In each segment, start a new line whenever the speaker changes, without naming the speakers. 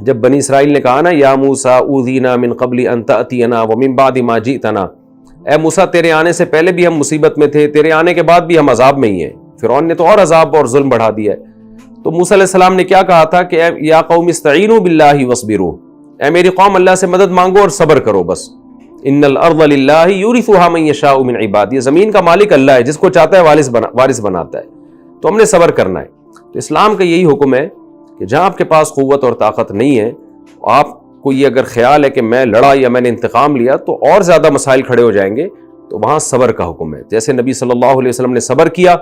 جب بنی اسرائیل نے کہا نا یا موسیٰ اوذینا من قبل ان تأتینا ومن بعد ما جئتنا، اے موسیٰ تیرے آنے سے پہلے بھی ہم مصیبت میں تھے، تیرے آنے کے بعد بھی ہم عذاب میں ہی ہیں۔ فرعون نے تو اور عذاب اور ظلم بڑھا دیا ہے۔ تو موسیٰ علیہ السلام نے کیا کہا تھا کہ یا قوم استعینوا باللہ واصبروا، اے میری قوم اللہ سے مدد مانگو اور صبر کرو بس۔ ان الارض للہ یورثھا من یشاء من عبادہ، یہ زمین کا مالک اللہ ہے، جس کو چاہتا ہے وارث بناتا ہے، تو ہم نے صبر کرنا ہے۔ تو اسلام کا یہی حکم ہے کہ جہاں آپ کے پاس قوت اور طاقت نہیں ہے، آپ کو یہ اگر خیال ہے کہ میں لڑا یا میں نے انتقام لیا تو اور زیادہ مسائل کھڑے ہو جائیں گے، تو وہاں صبر کا حکم ہے۔ جیسے نبی صلی اللہ علیہ وسلم نے صبر کیا،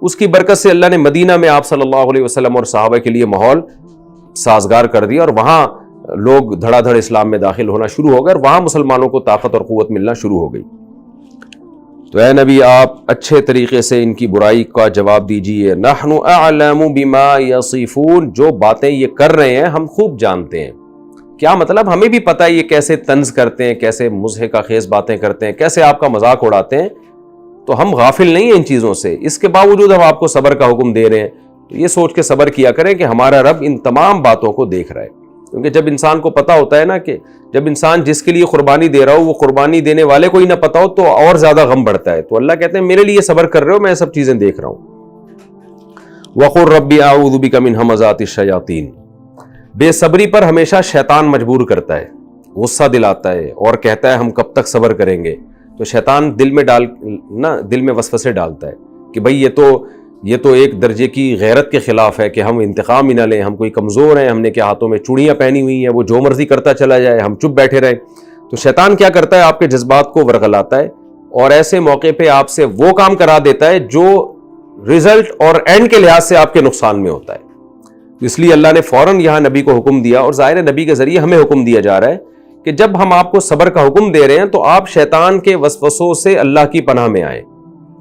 اس کی برکت سے اللہ نے مدینہ میں آپ صلی اللہ علیہ وسلم اور صحابہ کے لیے ماحول سازگار کر دیا، اور وہاں لوگ دھڑا دھڑ اسلام میں داخل ہونا شروع ہو گئے، اور وہاں مسلمانوں کو طاقت اور قوت ملنا شروع ہو گئی۔ تو اے نبی آپ اچھے طریقے سے ان کی برائی کا جواب دیجئے۔ نحن اعلم بما یصفون، جو باتیں یہ کر رہے ہیں ہم خوب جانتے ہیں۔ کیا مطلب؟ ہمیں بھی پتہ ہے یہ کیسے طنز کرتے ہیں، کیسے مضحکہ خیز باتیں کرتے ہیں، کیسے آپ کا مذاق اڑاتے ہیں، تو ہم غافل نہیں ہیں ان چیزوں سے۔ اس کے باوجود ہم آپ کو صبر کا حکم دے رہے ہیں، تو یہ سوچ کے صبر کیا کریں کہ ہمارا رب ان تمام باتوں کو دیکھ رہا ہے۔ کیونکہ جب انسان کو پتہ ہوتا ہے نا کہ جب انسان جس کے لیے قربانی دے رہا ہو وہ قربانی دینے والے کو ہی نہ پتہ ہو تو اور زیادہ غم بڑھتا ہے۔ تو اللہ کہتے ہیں میرے لیے صبر کر رہے ہو، میں سب چیزیں دیکھ رہا ہوں۔ وَقُلْ رَبِّ أَعُوذُ بِكَ مِنْ ہَمَزَاتِ الشَّيَاطِينِ، بے صبری پر ہمیشہ شیطان مجبور کرتا ہے، غصہ دلاتا ہے اور کہتا ہے ہم کب تک صبر کریں گے۔ تو شیطان دل میں وسوسے ڈالتا ہے کہ بھئی یہ تو ایک درجے کی غیرت کے خلاف ہے کہ ہم انتقام ہی نہ لیں، ہم کوئی کمزور ہیں، ہم نے کیا ہاتھوں میں چوڑیاں پہنی ہوئی ہیں، وہ جو مرضی کرتا چلا جائے، ہم چپ بیٹھے رہیں۔ تو شیطان کیا کرتا ہے؟ آپ کے جذبات کو ورغلاتا ہے اور ایسے موقع پہ آپ سے وہ کام کرا دیتا ہے جو رزلٹ اور اینڈ کے لحاظ سے آپ کے نقصان میں ہوتا ہے۔ اس لیے اللہ نے فوراً یہاں نبی کو حکم دیا، اور ظاہر نبی کے ذریعے ہمیں حکم دیا جا رہا ہے کہ جب ہم آپ کو صبر کا حکم دے رہے ہیں تو آپ شیطان کے وسوسوں سے اللہ کی پناہ میں آئیں۔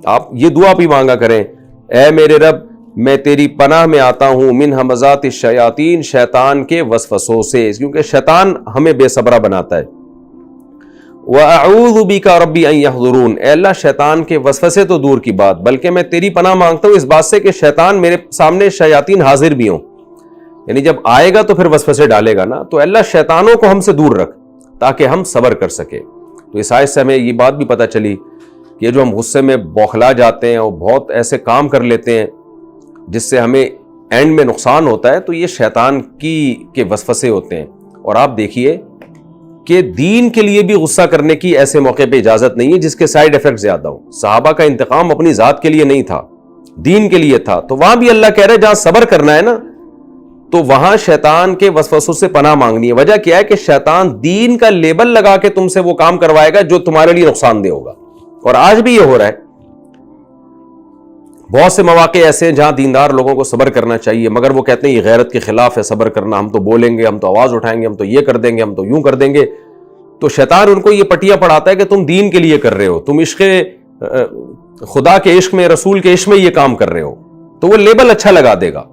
آپ یہ دعا بھی مانگا کریں، اے میرے رب میں تیری پناہ میں آتا ہوں من ہمزات الشیاطین، شیطان کے وسوسوں سے، کیونکہ شیطان ہمیں بے صبرہ بناتا ہے۔ وَأَعُوذُ بِكَ رَبِّ أَن يَحْضُرُونَ، اے اللہ شیطان کے وسوسے تو دور کی بات، بلکہ میں تیری پناہ مانگتا ہوں اس بات سے کہ شیطان میرے سامنے شیاطین حاضر بھی ہوں، یعنی جب آئے گا تو پھر وسوسے ڈالے گا نا، تو اللہ شیطانوں کو ہم سے دور رکھ تاکہ ہم صبر کر سکیں۔ تو اس آیت سے ہمیں یہ بات بھی پتہ چلی کہ جو ہم غصے میں بوکھلا جاتے ہیں اور بہت ایسے کام کر لیتے ہیں جس سے ہمیں اینڈ میں نقصان ہوتا ہے، تو یہ شیطان کے وسوسے ہوتے ہیں۔ اور آپ دیکھیے کہ دین کے لیے بھی غصہ کرنے کی ایسے موقع پہ اجازت نہیں ہے جس کے سائیڈ ایفیکٹ زیادہ ہوں۔ صحابہ کا انتقام اپنی ذات کے لیے نہیں تھا، دین کے لیے تھا، تو وہاں بھی اللہ کہہ رہے جہاں صبر کرنا ہے نا تو وہاں شیطان کے وسوسوں سے پناہ مانگنی ہے۔ وجہ کیا ہے کہ شیطان دین کا لیبل لگا کے تم سے وہ کام کروائے گا جو تمہارے لیے نقصان دہ ہوگا، اور آج بھی یہ ہو رہا ہے۔ بہت سے مواقع ایسے ہیں جہاں دیندار لوگوں کو صبر کرنا چاہیے، مگر وہ کہتے ہیں یہ غیرت کے خلاف ہے صبر کرنا، ہم تو بولیں گے، ہم تو آواز اٹھائیں گے، ہم تو یہ کر دیں گے، ہم تو یوں کر دیں گے۔ تو شیطان ان کو یہ پٹیاں پڑھاتا ہے کہ تم دین کے لیے کر رہے ہو، تم عشق خدا کے عشق میں، رسول کے عشق میں یہ کام کر رہے ہو، تو وہ لیبل اچھا لگا دے گا،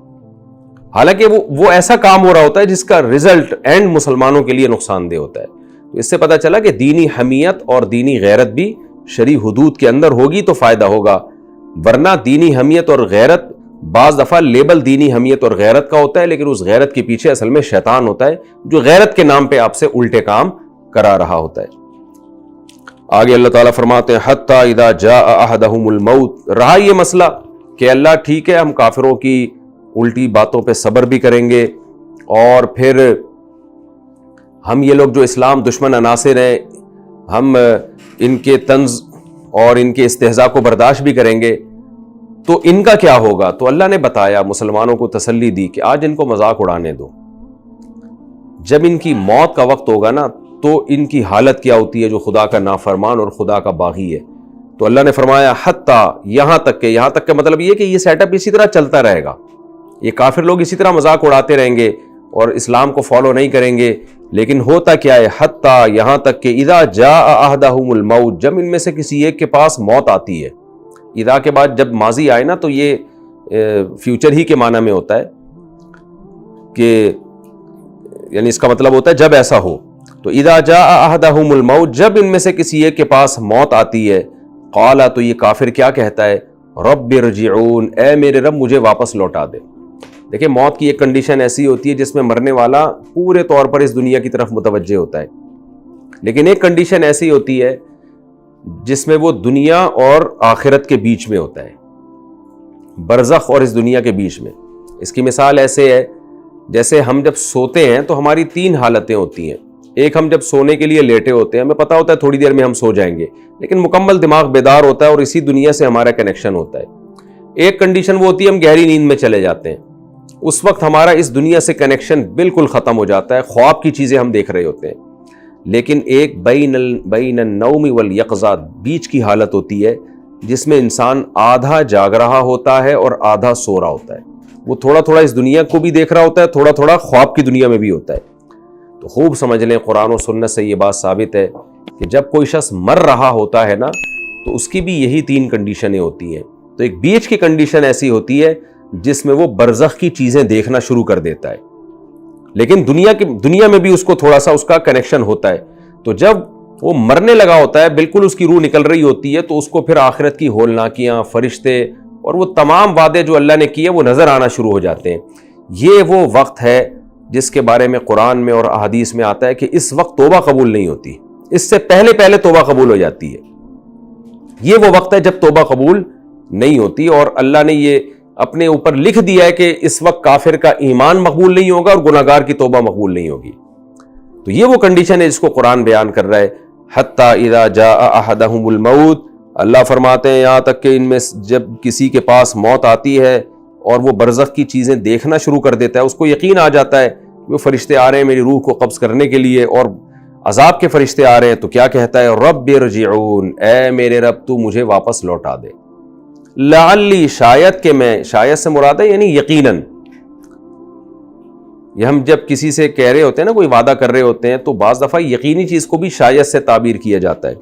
حالانکہ وہ ایسا کام ہو رہا ہوتا ہے جس کا رزلٹ اینڈ مسلمانوں کے لیے نقصان دہ ہوتا ہے۔ تو اس سے پتہ چلا کہ دینی حمیت اور دینی غیرت بھی شرعی حدود کے اندر ہوگی تو فائدہ ہوگا، ورنہ دینی حمیت اور غیرت بعض دفعہ لیبل دینی حمیت اور غیرت کا ہوتا ہے، لیکن اس غیرت کے پیچھے اصل میں شیطان ہوتا ہے جو غیرت کے نام پہ آپ سے الٹے کام کرا رہا ہوتا ہے۔ آگے اللہ تعالیٰ فرماتے ہیں حَتَّى إِذَا جَاءَ أَحَدَهُمُ الْمَوْتُ، رہا یہ مسئلہ کہ اللہ ٹھیک ہے ہم کافروں کی الٹی باتوں پہ صبر بھی کریں گے، اور پھر ہم یہ لوگ جو اسلام دشمن عناصر ہیں ہم ان کے طنز اور ان کے استہزاء کو برداشت بھی کریں گے، تو ان کا کیا ہوگا؟ تو اللہ نے بتایا، مسلمانوں کو تسلی دی کہ آج ان کو مذاق اڑانے دو، جب ان کی موت کا وقت ہوگا نا تو ان کی حالت کیا ہوتی ہے جو خدا کا نافرمان اور خدا کا باغی ہے۔ تو اللہ نے فرمایا حتیٰ، یہاں تک کہ مطلب یہ کہ یہ سیٹ اپ اسی طرح چلتا رہے گا، یہ کافر لوگ اسی طرح مذاق اڑاتے رہیں گے اور اسلام کو فالو نہیں کریں گے، لیکن ہوتا کیا ہے حتیٰ، یہاں تک کہ اذا جاء احدہم الموت، جب ان میں سے کسی ایک کے پاس موت آتی ہے۔ اذا کے بعد جب ماضی آئے نا تو یہ فیوچر ہی کے معنی میں ہوتا ہے، کہ یعنی اس کا مطلب ہوتا ہے جب ایسا ہو۔ تو اذا جاء احدہم الموت، جب ان میں سے کسی ایک کے پاس موت آتی ہے، قال، تو یہ کافر کیا کہتا ہے؟ رب ارجعون، اے میرے رب مجھے واپس لوٹا دے۔ دیکھیں موت کی ایک کنڈیشن ایسی ہوتی ہے جس میں مرنے والا پورے طور پر اس دنیا کی طرف متوجہ ہوتا ہے، لیکن ایک کنڈیشن ایسی ہوتی ہے جس میں وہ دنیا اور آخرت کے بیچ میں ہوتا ہے، برزخ اور اس دنیا کے بیچ میں۔ اس کی مثال ایسے ہے جیسے ہم جب سوتے ہیں تو ہماری 3 حالتیں ہوتی ہیں۔ ایک، ہم جب سونے کے لیے لیٹے ہوتے ہیں، ہمیں پتہ ہوتا ہے تھوڑی دیر میں ہم سو جائیں گے، لیکن مکمل دماغ بیدار ہوتا ہے اور اسی دنیا سے ہمارا کنیکشن ہوتا ہے۔ ایک کنڈیشن وہ ہوتی ہے ہم گہری نیند میں چلے جاتے ہیں، اس وقت ہمارا اس دنیا سے کنیکشن بالکل ختم ہو جاتا ہے، خواب کی چیزیں ہم دیکھ رہے ہوتے ہیں۔ لیکن ایک بین النوم والیقظہ، بیچ کی حالت ہوتی ہے جس میں انسان آدھا جاگ رہا ہوتا ہے اور آدھا سو رہا ہوتا ہے۔ وہ تھوڑا تھوڑا اس دنیا کو بھی دیکھ رہا ہوتا ہے، تھوڑا تھوڑا خواب کی دنیا میں بھی ہوتا ہے۔ تو خوب سمجھ لیں، قرآن و سنت سے یہ بات ثابت ہے کہ جب کوئی شخص مر رہا ہوتا ہے نا تو اس کی بھی یہی 3 کنڈیشنیں ہوتی ہیں۔ تو ایک بیچ کی کنڈیشن ایسی ہوتی ہے جس میں وہ برزخ کی چیزیں دیکھنا شروع کر دیتا ہے، لیکن دنیا میں بھی اس کو تھوڑا سا اس کا کنیکشن ہوتا ہے۔ تو جب وہ مرنے لگا ہوتا ہے، بالکل اس کی روح نکل رہی ہوتی ہے، تو اس کو پھر آخرت کی ہولناکیاں، فرشتے اور وہ تمام وعدے جو اللہ نے کیے وہ نظر آنا شروع ہو جاتے ہیں۔ یہ وہ وقت ہے جس کے بارے میں قرآن میں اور احادیث میں آتا ہے کہ اس وقت توبہ قبول نہیں ہوتی، اس سے پہلے توبہ قبول ہو جاتی ہے۔ یہ وہ وقت ہے جب توبہ قبول نہیں ہوتی، اور اللہ نے یہ اپنے اوپر لکھ دیا ہے کہ اس وقت کافر کا ایمان مقبول نہیں ہوگا اور گناہگار کی توبہ مقبول نہیں ہوگی۔ تو یہ وہ کنڈیشن ہے جس کو قرآن بیان کر رہا ہے۔ حتی اذا جاء احدہم الموت، اللہ فرماتے ہیں یہاں تک کہ ان میں جب کسی کے پاس موت آتی ہے اور وہ برزخ کی چیزیں دیکھنا شروع کر دیتا ہے، اس کو یقین آ جاتا ہے وہ فرشتے آ رہے ہیں میری روح کو قبض کرنے کے لیے اور عذاب کے فرشتے آ رہے ہیں، تو کیا کہتا ہے؟ رب ارجعون، اے میرے رب تو مجھے واپس لوٹا دے۔ لعلی، شاید کہ میں، شاید سے مراد ہے یعنی یقیناً۔ یہ ہم جب کسی سے کہہ رہے ہوتے ہیں نا، کوئی وعدہ کر رہے ہوتے ہیں، تو بعض دفعہ یقینی چیز کو بھی شاید سے تعبیر کیا جاتا ہے،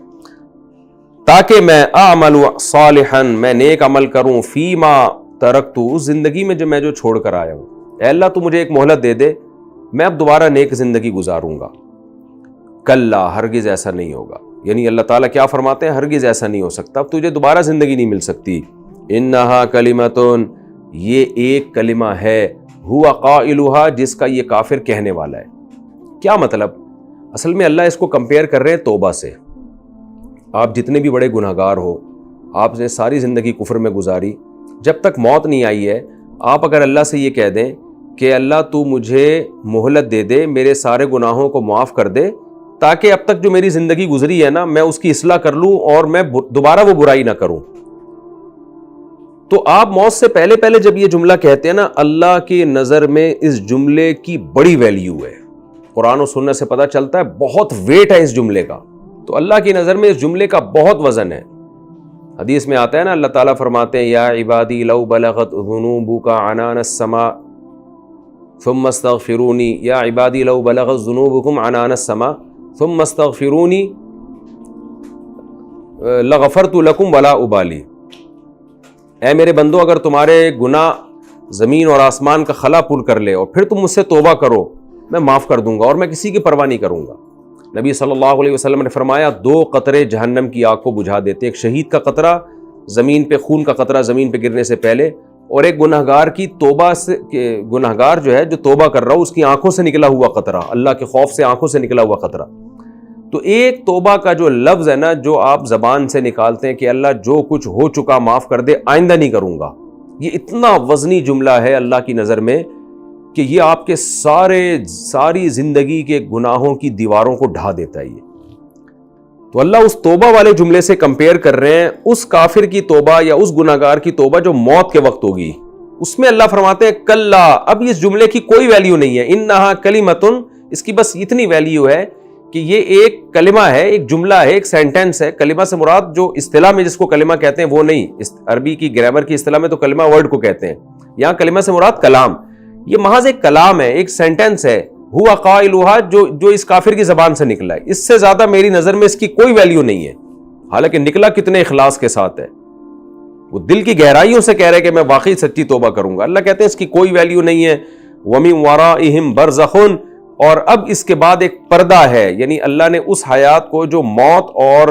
تاکہ میں اعمل صالحا، میں نیک عمل کروں، فیما ترکت، اس زندگی میں جو چھوڑ کر آیا ہوں۔ اے اللہ تو مجھے ایک مہلت دے دے، میں اب دوبارہ نیک زندگی گزاروں گا۔ کلا، ہرگز ایسا نہیں ہوگا، یعنی اللہ تعالیٰ کیا فرماتے ہیں؟ ہرگز ایسا نہیں ہو سکتا، اب تجھے دوبارہ زندگی نہیں مل سکتی۔ انہا کلمتن، یہ ایک کلمہ ہے، ہوا قائلہا، جس کا یہ کافر کہنے والا ہے۔ کیا مطلب؟ اصل میں اللہ اس کو کمپیئر کر رہے ہیں توبہ سے۔ آپ جتنے بھی بڑے گناہگار ہو، آپ نے ساری زندگی کفر میں گزاری، جب تک موت نہیں آئی ہے، آپ اگر اللہ سے یہ کہہ دیں کہ اللہ تو مجھے مہلت دے دے، میرے سارے گناہوں کو معاف کر دے، تاکہ اب تک جو میری زندگی گزری ہے نا میں اس کی اصلاح کر لوں اور میں دوبارہ وہ برائی نہ کروں، تو آپ موت سے پہلے جب یہ جملہ کہتے ہیں نا، اللہ کی نظر میں اس جملے کی بڑی ویلیو ہے۔ قرآن و سنت سے پتہ چلتا ہے بہت ویٹ ہے اس جملے کا، تو اللہ کی نظر میں اس جملے کا بہت وزن ہے۔ حدیث میں آتا ہے نا، اللہ تعالیٰ فرماتے ہیں یا عبادی لو بلغت ذنوبک عنان السماء ثم استغفرونی، یا عبادی لو بلغت ذنوبکم عنان السماء ثم استغفرونی لغفرت لکم ولا ابالی۔ اے میرے بندو، اگر تمہارے گناہ زمین اور آسمان کا خلا پور کر لے اور پھر تم مجھ سے توبہ کرو، میں معاف کر دوں گا اور میں کسی کی پرواہ نہیں کروں گا۔ نبی صلی اللہ علیہ وسلم نے فرمایا 2 قطرے جہنم کی آگ کو بجھا دیتے، ایک شہید کا قطرہ زمین پہ، خون کا قطرہ زمین پہ گرنے سے پہلے، اور ایک گناہگار کی توبہ سے، گناہگار جو ہے جو توبہ کر رہا ہو اس کی آنکھوں سے نکلا ہوا قطرہ، اللہ کے خوف سے آنکھوں سے نکلا ہوا قطرہ۔ تو ایک توبہ کا جو لفظ ہے نا، جو آپ زبان سے نکالتے ہیں کہ اللہ جو کچھ ہو چکا معاف کر دے، آئندہ نہیں کروں گا، یہ اتنا وزنی جملہ ہے اللہ کی نظر میں کہ یہ آپ کے ساری زندگی کے گناہوں کی دیواروں کو ڈھا دیتا ہے۔ یہ تو اللہ اس توبہ والے جملے سے کمپیئر کر رہے ہیں اس کافر کی توبہ یا اس گناہگار کی توبہ جو موت کے وقت ہوگی، اس میں اللہ فرماتے ہیں کلا، اب اس جملے کی کوئی ویلیو نہیں ہے، انہا کلمتن، اس کی بس اتنی ویلیو ہے کہ یہ ایک کلمہ ہے، ایک جملہ ہے، ایک سینٹنس ہے۔ کلمہ سے مراد جو اصطلاح میں جس کو کلمہ کہتے ہیں وہ نہیں، عربی کی گرامر کی اصطلاح میں تو کلمہ ورڈ کو کہتے ہیں، یہاں کلمہ سے مراد کلام، یہ محض ایک کلام ہے، ایک سینٹنس ہے، ہوا قائلہا، جو اس کافر کی زبان سے نکلا ہے، اس سے زیادہ میری نظر میں اس کی کوئی ویلیو نہیں ہے، حالانکہ نکلا کتنے اخلاص کے ساتھ ہے، وہ دل کی گہرائیوں سے کہہ رہے کہ میں واقعی سچی توبہ کروں گا۔ اللہ کہتے ہیں اس کی کوئی ویلیو نہیں ہے۔ وَمِن وَرَائِهِمْ بَرْزَخٌ، اور اب اس کے بعد ایک پردہ ہے، یعنی اللہ نے اس حیات کو جو موت اور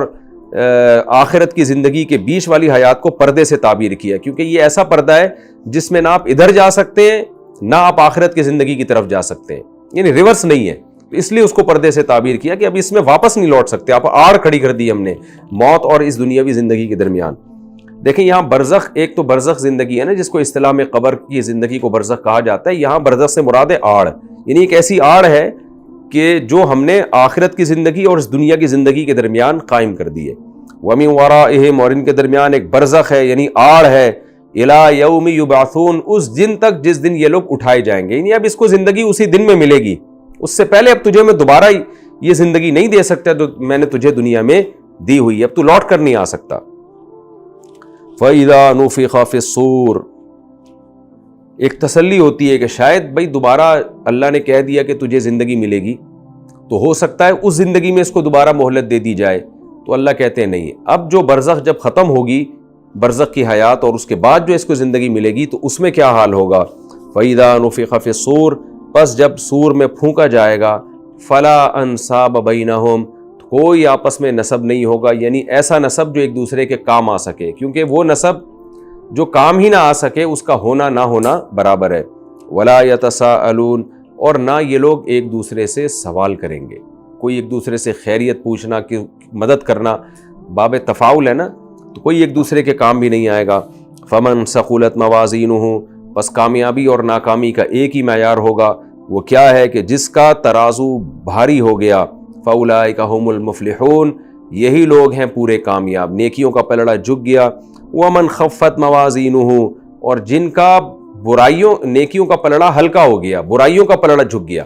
آخرت کی زندگی کے بیچ والی حیات کو پردے سے تعبیر کیا، کیونکہ یہ ایسا پردہ ہے جس میں نہ آپ ادھر جا سکتے ہیں نہ آپ آخرت کی زندگی کی طرف جا سکتے ہیں، یعنی ریورس نہیں ہے. اس لیے اس کو پردے سے تعبیر کیا کہ اب اس میں واپس نہیں لوٹ سکتے. آپ آڑ کھڑی کر دی ہم نے موت اور اس دنیاوی زندگی کے درمیان. دیکھیں یہاں برزخ، ایک تو برزخ زندگی ہے نا جس کو اصطلاح میں قبر کی زندگی کو برزخ کہا جاتا ہے. یہاں برزخ سے مراد ہے آڑ، یعنی ایک ایسی آڑ ہے کہ جو ہم نے آخرت کی زندگی اور اس دنیا کی زندگی کے درمیان قائم کر دی ہے. وَمِن وَرَائِهِمْ، اور ان کے درمیان ایک برزخ ہے یعنی آڑ ہے، اِلَى يَوْمِ يُبْعَثُونَ، اس دن تک جس دن یہ لوگ اٹھائے جائیں گے. یعنی اب اس کو زندگی اسی دن میں ملے گی، اس سے پہلے اب تجھے میں دوبارہ یہ زندگی نہیں دے سکتا جو میں نے تجھے دنیا میں دی ہوئی ہے، اب تو لوٹ کر نہیں آ سکتا. فَإِذَا نُفِخَ فِي الصُّورِ، ایک تسلی ہوتی ہے کہ شاید بھائی دوبارہ اللہ نے کہہ دیا کہ تجھے زندگی ملے گی تو ہو سکتا ہے اس زندگی میں اس کو دوبارہ مہلت دے دی جائے. تو اللہ کہتے ہیں نہیں، اب جو برزخ جب ختم ہوگی، برزخ کی حیات، اور اس کے بعد جو اس کو زندگی ملے گی تو اس میں کیا حال ہوگا. فَإِذَا نُفِخَ فِي الصُّورِ، پس جب سور میں پھونکا جائے گا، فَلَا أَنْسَابَ بَيْنَهُمْ، کوئی آپس میں نسب نہیں ہوگا، یعنی ایسا نسب جو ایک دوسرے کے کام آ سکے، کیونکہ وہ نسب جو کام ہی نہ آ سکے اس کا ہونا نہ ہونا برابر ہے. وَلَا يَتَسَاءَلُونَ، اور نہ یہ لوگ ایک دوسرے سے سوال کریں گے. کوئی ایک دوسرے سے خیریت پوچھنا، کہ مدد کرنا باب تفاعل ہے نا، تو کوئی ایک دوسرے کے کام بھی نہیں آئے گا. فَمَنْ ثَقُلَتْ مَوَازِينُهُ، بس کامیابی اور ناکامی کا ایک ہی معیار ہوگا، وہ کیا ہے کہ جس کا ترازو بھاری ہو گیا. فَأُولَٰئِكَ هُمُ الْمُفْلِحُونَ، یہی لوگ ہیں پورے کامیاب، نیکیوں کا پلڑا جھک گیا. وَمَنْ خَفَّتْ مَوَازِينُهُ، اور جن کا نیکیوں کا پلڑا ہلکا ہو گیا، برائیوں کا پلڑا جھک گیا.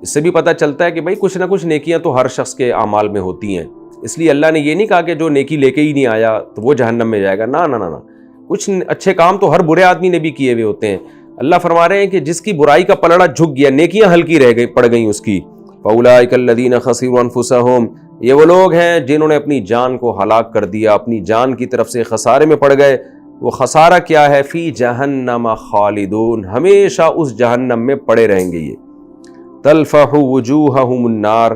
اس سے بھی پتہ چلتا ہے کہ بھائی کچھ نہ کچھ نیکیاں تو ہر شخص کے اعمال میں ہوتی ہیں. اس لیے اللہ نے یہ نہیں کہا کہ جو نیکی لے کے ہی نہیں آیا تو وہ جہنم میں جائے گا، نہ نہ نہ، کچھ اچھے کام تو ہر برے آدمی نے بھی کیے ہوئے ہوتے ہیں. اللہ فرما رہے ہیں کہ جس کی برائی کا پلڑا جھک گیا، نیکیاں ہلکی پڑ گئیں اس کی. فَأُولَٰئِكَ الَّذِينَ خَسِرُوا أَنفُسَهُمْ، یہ وہ لوگ ہیں جنہوں نے اپنی جان کو ہلاک کر دیا، اپنی جان کی طرف سے خسارے میں پڑ گئے. وہ خسارہ کیا ہے؟ فی جہنم خالدون، ہمیشہ اس جہنم میں پڑے رہیں گے. یہ تلفح وجوہہم النار،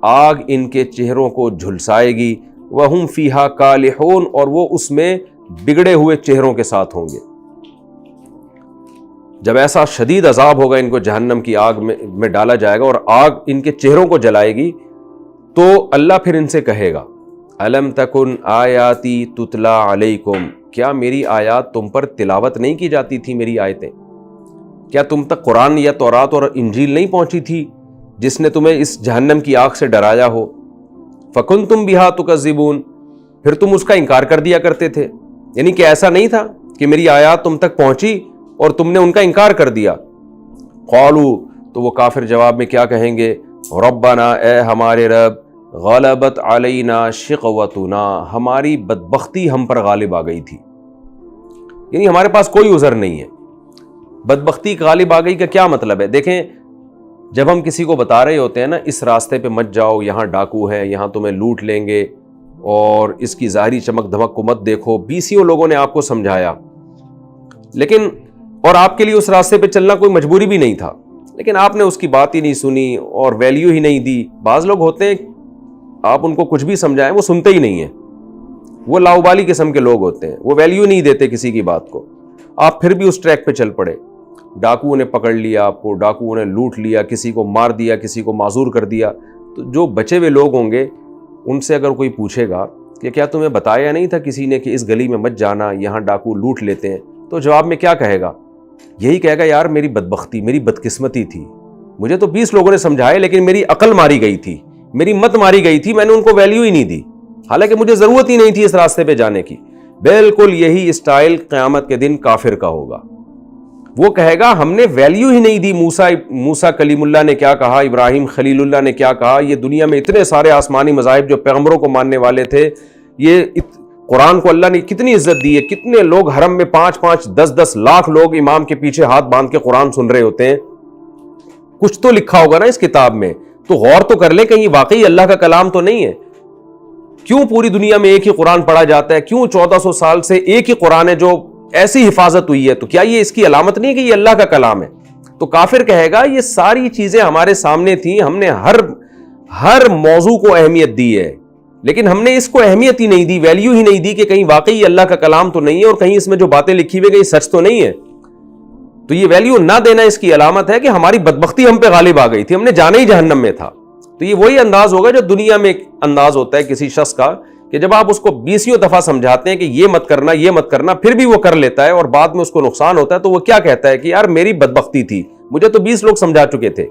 آگ ان کے چہروں کو جھلسائے گی. وہم فیہا کالحون، اور وہ اس میں بگڑے ہوئے چہروں کے ساتھ ہوں گے. جب ایسا شدید عذاب ہوگا، ان کو جہنم کی آگ میں ڈالا جائے گا اور آگ ان کے چہروں کو جلائے گی، تو اللہ پھر ان سے کہے گا الم تکن آیاتی تتلا علیکم، کیا میری آیات تم پر تلاوت نہیں کی جاتی تھی؟ میری آیتیں کیا تم تک قرآن یا تورات اور انجیل نہیں پہنچی تھی جس نے تمہیں اس جہنم کی آگ سے ڈرایا ہو؟ فکنتم بہا تکذبون، پھر تم اس کا انکار کر دیا کرتے تھے. یعنی کہ ایسا نہیں تھا کہ میری آیات تم تک پہنچی اور تم نے ان کا انکار کر دیا. قالوا، تو وہ کافر جواب میں کیا کہیں گے؟ ربنا، اے ہمارے رب، غلبت علینا شقوتنا، ہماری بدبختی ہم پر غالب آ گئی تھی. یعنی ہمارے پاس کوئی عذر نہیں ہے. بدبختی غالب آ گئی کا کیا مطلب ہے؟ دیکھیں جب ہم کسی کو بتا رہے ہوتے ہیں نا اس راستے پہ مت جاؤ، یہاں ڈاکو ہے، یہاں تمہیں لوٹ لیں گے، اور اس کی ظاہری چمک دھمک کو مت دیکھو، بیسیوں لوگوں نے آپ کو سمجھایا، لیکن اور آپ کے لیے اس راستے پہ چلنا کوئی مجبوری بھی نہیں تھا، لیکن آپ نے اس کی بات ہی نہیں سنی اور ویلیو ہی نہیں دی. بعض لوگ ہوتے ہیں آپ ان کو کچھ بھی سمجھائیں وہ سنتے ہی نہیں ہیں، وہ لاؤبالی قسم کے لوگ ہوتے ہیں، وہ ویلیو نہیں دیتے کسی کی بات کو. آپ پھر بھی اس ٹریک پہ چل پڑے، ڈاکوؤں نے پکڑ لیا آپ کو، ڈاکوؤں نے لوٹ لیا، کسی کو مار دیا، کسی کو معذور کر دیا. تو جو بچے ہوئے لوگ ہوں گے ان سے اگر کوئی پوچھے گا کہ کیا تمہیں بتایا نہیں تھا کسی نے کہ اس گلی میں مت جانا، یہاں ڈاکو لوٹ لیتے ہیں، تو جواب میں کیا کہے گا؟ یہی کہے گا یار میری بدبختی، میری بدقسمتی تھی، مجھے تو 20 لوگوں نے سمجھایا لیکن میری عقل ماری گئی تھی، میری مت ماری گئی تھی، میں نے ان کو ویلیو ہی نہیں دی، حالانکہ مجھے ضرورت ہی نہیں تھی اس راستے پہ جانے کی. بالکل یہی اسٹائل قیامت کے دن کافر کا ہوگا. وہ کہے گا ہم نے ویلیو ہی نہیں دی. موسیٰ کلیم اللہ نے کیا کہا، ابراہیم خلیل اللہ نے کیا کہا، یہ دنیا میں اتنے سارے آسمانی مذاہب جو پیغمبروں کو ماننے والے تھے، یہ قرآن کو اللہ نے کتنی عزت دی ہے. کتنے لوگ حرم میں 5-5 10-10 لاکھ لوگ امام کے پیچھے ہاتھ باندھ کے قرآن سن رہے ہوتے ہیں. کچھ تو لکھا ہوگا نا اس کتاب میں، تو غور تو کر لیں کہیں واقعی اللہ کا کلام تو نہیں ہے. کیوں پوری دنیا میں ایک ہی قرآن پڑھا جاتا ہے؟ کیوں 1400 سال سے ایک ہی قرآن ہے جو ایسی حفاظت ہوئی ہے؟ تو کیا یہ اس کی علامت نہیں کہ یہ اللہ کا کلام ہے؟ تو کافر کہے گا یہ ساری چیزیں ہمارے سامنے تھیں، ہم نے ہر موضوع کو اہمیت دی ہے، لیکن ہم نے اس کو اہمیت ہی نہیں دی، ویلیو ہی نہیں دی کہ کہیں واقعی اللہ کا کلام تو نہیں ہے اور کہیں اس میں جو باتیں لکھی ہوئی گئی سچ تو نہیں ہے. تو یہ ویلیو نہ دینا اس کی علامت ہے کہ ہماری بدبختی ہم پہ غالب آ گئی تھی, ہم نے جانا ہی جہنم میں تھا. تو یہ وہی انداز ہوگا جو دنیا میں ایک انداز ہوتا ہے کسی شخص کا, کہ جب آپ اس کو 20 دفعہ سمجھاتے ہیں کہ یہ مت کرنا یہ مت کرنا, پھر بھی وہ کر لیتا ہے اور بعد میں اس کو نقصان ہوتا ہے, تو وہ کیا کہتا ہے کہ یار میری بدبختی تھی, مجھے تو 20 لوگ سمجھا چکے تھے.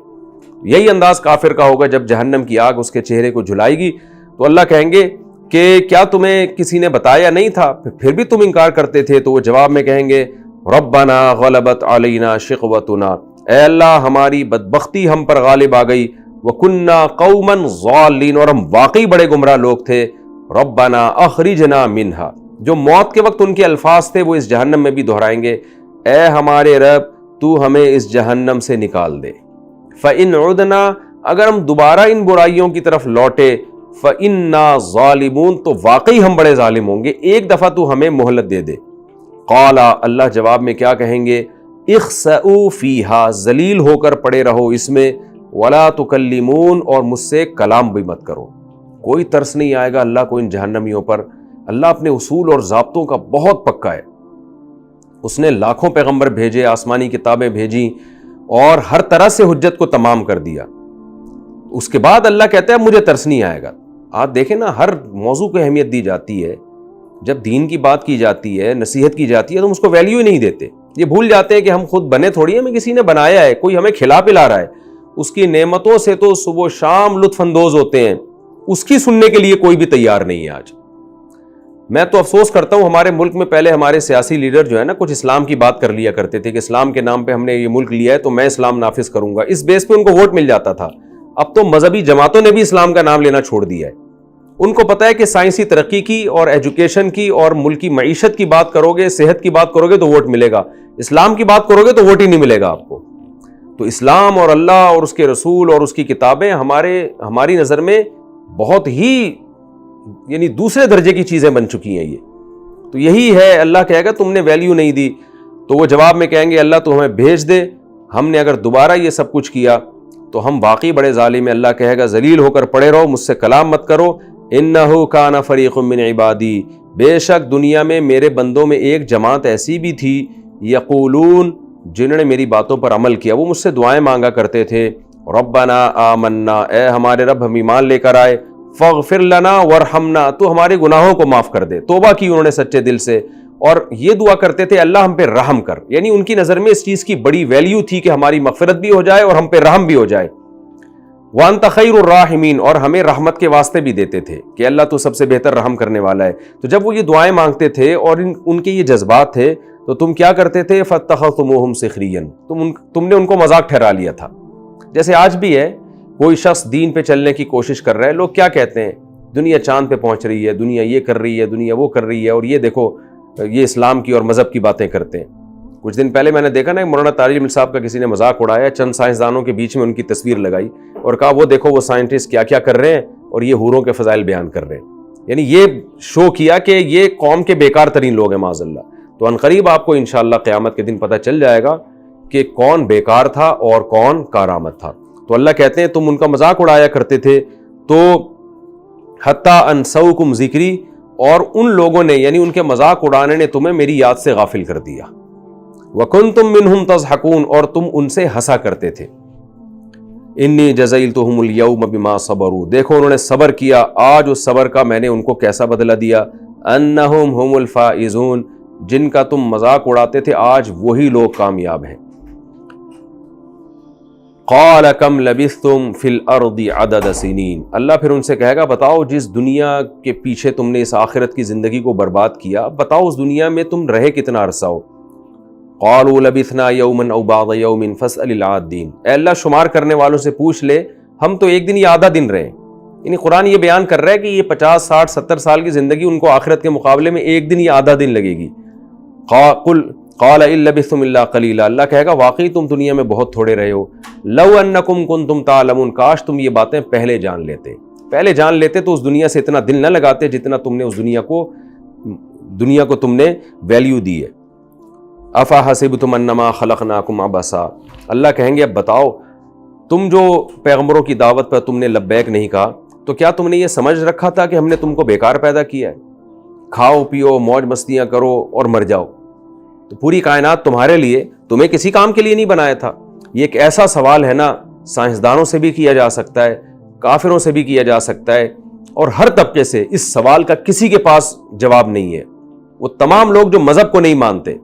یہی انداز کافر کا ہوگا جب جہنم کی آگ اس کے چہرے کو جھلائے گی تو اللہ کہیں گے کہ کیا تمہیں کسی نے بتایا نہیں تھا, پھر بھی تم انکار کرتے تھے. تو وہ جواب میں کہیں گے ربنا غلبت علینا شقوتنا, اے اللہ ہماری بدبختی ہم پر غالب آ گئی, وکنا قوما ضالین, اور ہم واقعی بڑے گمراہ لوگ تھے. ربنا اخرجنا منہا, جو موت کے وقت ان کے الفاظ تھے وہ اس جہنم میں بھی دہرائیں گے, اے ہمارے رب تو ہمیں اس جہنم سے نکال دے. فإن عدنا, اگر ہم دوبارہ ان برائیوں کی طرف لوٹے, فإنا ظالمون, تو واقعی ہم بڑے ظالم ہوں گے, ایک دفعہ تو ہمیں مہلت دے دے. قال, اللہ جواب میں کیا کہیں گے, اخسئوا فیہا, ذلیل ہو کر پڑے رہو اس میں, ولا تکلمون, اور مجھ سے کلام بھی مت کرو. کوئی ترس نہیں آئے گا اللہ کو ان جہنمیوں پر. اللہ اپنے اصول اور ضابطوں کا بہت پکا ہے. اس نے لاکھوں پیغمبر بھیجے, آسمانی کتابیں بھیجی اور ہر طرح سے حجت کو تمام کر دیا. اس کے بعد اللہ کہتا ہے مجھے ترس نہیں آئے گا. آپ دیکھیں نا, ہر موضوع کو اہمیت دی جاتی ہے. جب دین کی بات کی جاتی ہے, نصیحت کی جاتی ہے, تو ہم اس کو ویلیو ہی نہیں دیتے. یہ بھول جاتے ہیں کہ ہم خود بنے تھوڑی ہیں, ہمیں کسی نے بنایا ہے, کوئی ہمیں کھلا پلا رہا ہے. اس کی نعمتوں سے تو صبح و شام لطف اندوز ہوتے ہیں, اس کی سننے کے لیے کوئی بھی تیار نہیں ہے آج. میں تو افسوس کرتا ہوں, ہمارے ملک میں پہلے ہمارے سیاسی لیڈر جو ہے نا کچھ اسلام کی بات کر لیا کرتے تھے کہ اسلام کے نام پہ ہم نے یہ ملک لیا ہے تو میں اسلام نافذ کروں گا, اس بیس پہ ان کو ووٹ مل جاتا تھا. اب تو مذہبی جماعتوں نے بھی اسلام کا نام لینا چھوڑ دیا ہے. ان کو پتا ہے کہ سائنسی ترقی کی اور ایجوکیشن کی اور ملکی معیشت کی بات کرو گے, صحت کی بات کرو گے تو ووٹ ملے گا, اسلام کی بات کرو گے تو ووٹ ہی نہیں ملے گا آپ کو. تو اسلام اور اللہ اور اس کے رسول اور اس کی کتابیں ہماری نظر میں بہت ہی یعنی دوسرے درجے کی چیزیں بن چکی ہیں. یہ تو یہی ہے, اللہ کہے گا تم نے ویلیو نہیں دی. تو وہ جواب میں کہیں گے اللہ تو ہمیں بھیج دے, ہم نے اگر دوبارہ یہ سب کچھ کیا تو ہم واقعی بڑے ظالم ہیں. اللہ کہے گا ذلیل ہو کر پڑے رہو, مجھ سے کلام مت کرو. انہ کان فریق من عبادی, بے شک دنیا میں میرے بندوں میں ایک جماعت ایسی بھی تھی, یقولون, جنہوں نے میری باتوں پر عمل کیا, وہ مجھ سے دعائیں مانگا کرتے تھے. ربنا آمنا, اے ہمارے رب ہم ایمان لے کر آئے. فاغفر لنا ورحمنا, تو ہمارے گناہوں کو معاف کر دے. توبہ کی انہوں نے سچے دل سے, اور یہ دعا کرتے تھے اللہ ہم پہ رحم کر. یعنی ان کی نظر میں اس چیز کی بڑی ویلیو تھی کہ ہماری مغفرت بھی ہو جائے اور ہم پہ رحم بھی ہو جائے. وانت خیر الراحمین, اور ہمیں رحمت کے واسطے بھی دیتے تھے کہ اللہ تو سب سے بہتر رحم کرنے والا ہے. تو جب وہ یہ دعائیں مانگتے تھے اور ان کے یہ جذبات تھے تو تم کیا کرتے تھے, فاتخذتموہم سخریا, تم نے ان کو مذاق ٹھہرا لیا تھا. جیسے آج بھی ہے, کوئی شخص دین پہ چلنے کی کوشش کر رہا ہے, لوگ کیا کہتے ہیں, دنیا چاند پہ پہنچ رہی ہے, دنیا یہ کر رہی ہے, دنیا وہ کر رہی ہے, اور یہ دیکھو یہ اسلام کی اور مذہب کی باتیں کرتے ہیں. کچھ دن پہلے میں نے دیکھا نا, مولانا طارق جمیل صاحب کا کسی نے مذاق اڑایا, چند سائنسدانوں کے بیچ میں ان کی تصویر لگائی اور کہا وہ دیکھو وہ سائنٹسٹ کیا کیا کر رہے ہیں اور یہ حوروں کے فضائل بیان کر رہے ہیں. یعنی یہ شو کیا کہ یہ قوم کے بیکار ترین لوگ ہیں معاذ اللہ. تو عنقریب آپ کو انشاءاللہ قیامت کے دن پتہ چل جائے گا کہ کون بیکار تھا اور کون کارآمد تھا. تو اللہ کہتے ہیں تم ان کا مذاق اڑایا کرتے تھے, تو حتیٰ انسوکم ذکری, اور ان لوگوں نے یعنی ان کے مذاق اڑانے نے تمہیں میری یاد سے غافل کر دیا. وکنتم منہم تضحکون, اور تم ان سے ہنسا کرتے تھے. انی جزیلتہم اليوم بما صبروا, دیکھو انہوں نے صبر کیا, آج اس صبر کا میں نے ان کو کیسا بدلہ دیا. انہم ہم الفائزون, جن کا تم مذاق اڑاتے تھے آج وہی لوگ کامیاب ہیں. قال کم لبثتم فی الارض عدد سنین, اللہ پھر ان سے کہے گا بتاؤ جس دنیا کے پیچھے تم نے اس آخرت کی زندگی کو برباد کیا, بتاؤ اس دنیا میں تم رہے کتنا عرصہ ہو. قالوا لبثنا یوما او بعض یوم فاسأل العادین, اے اللہ شمار کرنے والوں سے پوچھ لے, ہم تو ایک دن یا آدھا دن رہے. یعنی قرآن یہ بیان کر رہا ہے کہ یہ 50 60 70 سال کی زندگی ان کو آخرت کے مقابلے میں ایک دن یا آدھا دن لگے گی. قال ان لبثتم الا قلیلا, اللہ کہے گا واقعی تم دنیا میں بہت تھوڑے رہے ہو. لو انکم کنتم تعلمون, کاش تم یہ باتیں پہلے جان لیتے تو اس دنیا سے اتنا دل نہ لگاتے جتنا تم نے اس دنیا کو تم نے ویلیو دی ہے. افحسبتم انما خلقناکم عبثا, اللہ کہیں گے اب بتاؤ تم جو پیغمبروں کی دعوت پر تم نے لبیک نہیں کہا تو کیا تم نے یہ سمجھ رکھا تھا کہ ہم نے تم کو بیکار پیدا کیا ہے, کھاؤ پیو موج مستیاں کرو اور مر جاؤ. تو پوری کائنات تمہارے لیے، تمہیں کسی کام کے لیے نہیں بنایا تھا؟ یہ ایک ایسا سوال ہے نا، سائنسدانوں سے بھی کیا جا سکتا ہے، کافروں سے بھی کیا جا سکتا ہے، اور ہر طبقے سے اس سوال کا کسی کے پاس جواب نہیں ہے۔ وہ تمام لوگ جو مذہب کو نہیں مانتے،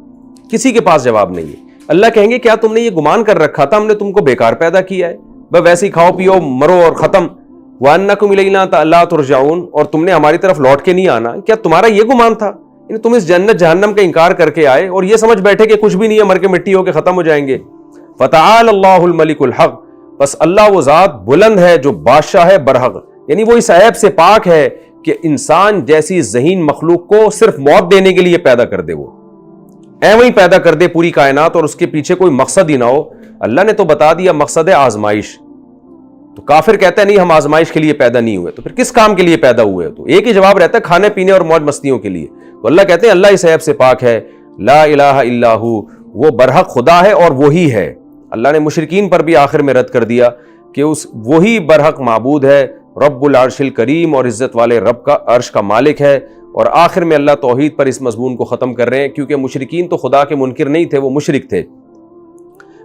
کسی کے پاس جواب نہیں ہے۔ اللہ کہیں گے کیا تم نے یہ گمان کر رکھا تھا ہم نے تم کو بیکار پیدا کیا ہے، بس ویسے ہی کھاؤ پیو مرو اور ختم، وَأَنَّكُمْ إِلَيْنَا لَا تُرْجَعُونَ، اور تم نے ہماری طرف لوٹ کے نہیں آنا؟ کیا تمہارا یہ گمان تھا؟ یعنی تم اس جنت جہنم کا انکار کر کے آئے اور یہ سمجھ بیٹھے کہ کچھ بھی نہیں ہے، مر کے مٹی ہو کے ختم ہو جائیں گے۔ فَتَعَالَ اللَّهُ الْمَلِكُ الْحَقُّ، بس اللہ وہ ذات بلند ہے جو بادشاہ ہے برحق، یعنی وہ اس عیب سے پاک ہے کہ انسان جیسی ذہین مخلوق کو صرف موت دینے کے لیے پیدا کر دے، وہ ایویں ہی پیدا کر دے پوری کائنات اور اس کے پیچھے کوئی مقصد ہی نہ ہو۔ اللہ نے تو بتا دیا مقصد ہے آزمائش، تو کافر کہتا ہے نہیں ہم آزمائش کے لیے پیدا نہیں ہوئے، تو پھر کس کام کے لیے پیدا ہوئے؟ تو ایک ہی جواب رہتا ہے، کھانے پینے اور موج مستیوں کے لیے۔ تو اللہ کہتے ہیں اللہ اس عیب سے پاک ہے، لا الہ الا ہو، وہ برحق خدا ہے اور وہی ہے۔ اللہ نے مشرکین پر بھی آخر میں رد کر دیا کہ وہی برحق معبود ہے، رب العرش الکریم، اور عزت والے رب کا عرش کا مالک ہے۔ اور آخر میں اللہ توحید پر اس مضمون کو ختم کر رہے ہیں، کیونکہ مشرکین تو خدا کے منکر نہیں تھے، وہ مشرک تھے۔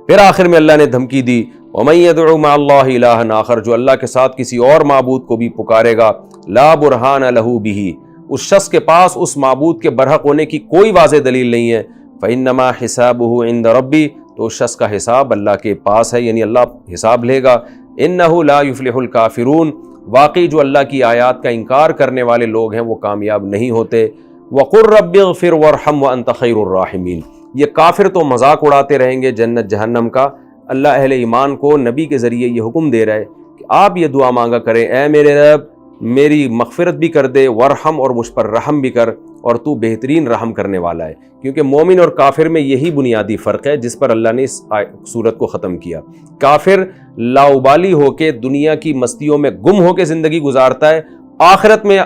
پھر آخر میں اللہ نے دھمکی دی، وَمَن يَدْعُ مَعَ اللَّهِ إِلَٰهًا آخر، جو اللہ کے ساتھ کسی اور معبود کو بھی پکارے گا، لا برہان لہ بہ، اس شخص کے پاس اس معبود کے برحق ہونے کی کوئی واضح دلیل نہیں ہے، فَإِنَّمَا حِسَابُهُ عِندَ رَبِّ، تو اس شخص کا حساب اللہ کے پاس ہے، یعنی اللہ حساب لے گا۔ إِنَّهُ لَا يُفْلِحُ الْكَافِرُونَ، واقعی جو اللہ کی آیات کا انکار کرنے والے لوگ ہیں وہ کامیاب نہیں ہوتے۔ وَقُلْ رَبِّ اغْفِرْ وَارْحَمْ وَأَنْتَ خَيْرُ الرَّاحِمِينَ، یہ کافر تو مذاق اڑاتے رہیں گے جنت جہنم کا۔ اللہ اہل ایمان کو نبی کے ذریعے یہ حکم دے رہا ہے کہ آپ یہ دعا مانگا کریں، اے میرے رب میری مغفرت بھی کر دے، ورحم، اور مجھ پر رحم بھی کر، اور تو بہترین رحم کرنے والا ہے۔ کیونکہ مومن اور کافر میں یہی بنیادی فرق ہے جس پر اللہ نے اس صورت کو ختم کیا۔ کافر لاؤبالی ہو کے دنیا کی مستیوں میں گم ہو کے زندگی گزارتا ہے، آخرت میں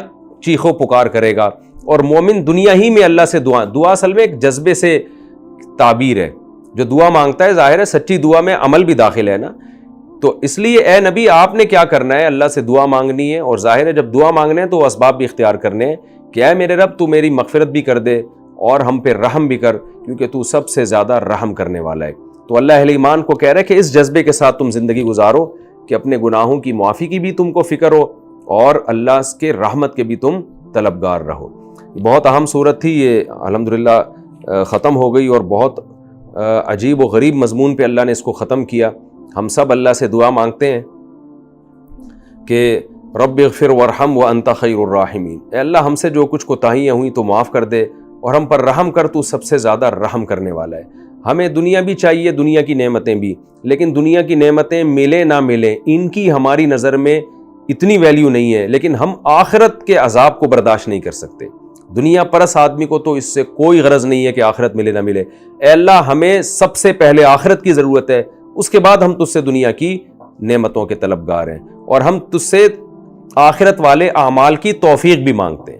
چیخو پکار کرے گا، اور مومن دنیا ہی میں اللہ سے دعا اصل میں ایک جذبے سے تعبیر ہے، جو دعا مانگتا ہے ظاہر ہے سچی دعا میں عمل بھی داخل ہے نا۔ تو اس لیے اے نبی آپ نے کیا کرنا ہے، اللہ سے دعا مانگنی ہے، اور ظاہر ہے جب دعا مانگنے ہیں تو اسباب بھی اختیار کرنے ہیں کہ اے میرے رب تو میری مغفرت بھی کر دے اور ہم پہ رحم بھی کر، کیونکہ تو سب سے زیادہ رحم کرنے والا ہے۔ تو اللہ اہل ایمان کو کہہ رہا ہے کہ اس جذبے کے ساتھ تم زندگی گزارو کہ اپنے گناہوں کی معافی کی بھی تم کو فکر ہو اور اللہ کے رحمت کے بھی تم طلبگار رہو۔ بہت اہم صورت تھی یہ، الحمدللہ ختم ہو گئی، اور بہت عجیب و غریب مضمون پہ اللہ نے اس کو ختم کیا۔ ہم سب اللہ سے دعا مانگتے ہیں کہ رب اغفر وارحم وانت خیر الراحمین، اے اللہ ہم سے جو کچھ کوتاہیاں ہوئیں تو معاف کر دے اور ہم پر رحم کر، تو سب سے زیادہ رحم کرنے والا ہے۔ ہمیں دنیا بھی چاہیے، دنیا کی نعمتیں بھی، لیکن دنیا کی نعمتیں ملے نہ ملے ان کی ہماری نظر میں اتنی ویلیو نہیں ہے، لیکن ہم آخرت کے عذاب کو برداشت نہیں کر سکتے۔ دنیا پرس آدمی کو تو اس سے کوئی غرض نہیں ہے کہ آخرت ملے نہ ملے۔ اے اللہ ہمیں سب سے پہلے آخرت کی ضرورت ہے، اس کے بعد ہم تجھ سے دنیا کی نعمتوں کے طلبگار ہیں، اور ہم تجھ سے آخرت والے اعمال کی توفیق بھی مانگتے ہیں۔